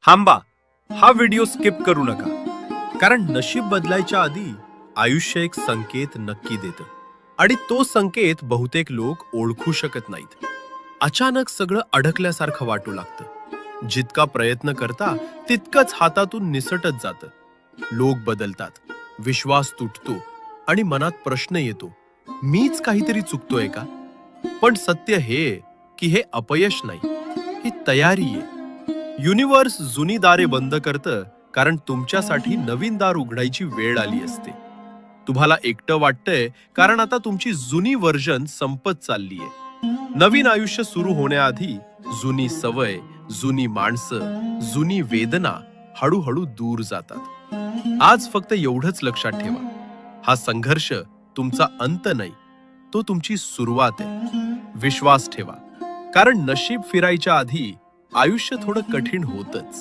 थांबा, हा video skip करू नका, कारण नशीब बदलायच्या आधी आयुष्य एक संकेत नक्की देतं आणि तो संकेत बहुतेक लोक ओळखू शकत नाहीत. अचानक सगळं अडकल्यासारखं वाटू लागतं. जितका प्रयत्न करता तितकंच हातातून निसटत जातं. लोक बदलतात, विश्वास तुटतो आणि मनात प्रश्न येतो, मीच काहीतरी चुकतोय का? पण सत्य हे की हे अपयश नाही, ही तयारी आहे. युनिव्हर्स जुनी दारे बंद करतं, कारण तुमच्यासाठी नवीन दार उघडायची वेळ आली असते. तुम्हाला एकटं वाटतंय कारण आता तुमची जुनी व्हर्जन संपत चाललीये. नवीन आयुष्य सुरू होण्याआधी जुनी सवय, जुनी माणसं, जुनी वेदना हळूहळू दूर जातात. आज फक्त एवढंच लक्षात ठेवा, हा संघर्ष तुमचा अंत नाही, तो तुमची सुरुवात आहे. विश्वास ठेवा, कारण नशीब फिरायच्या आधी आयुष्य थोडं कठीण होतच.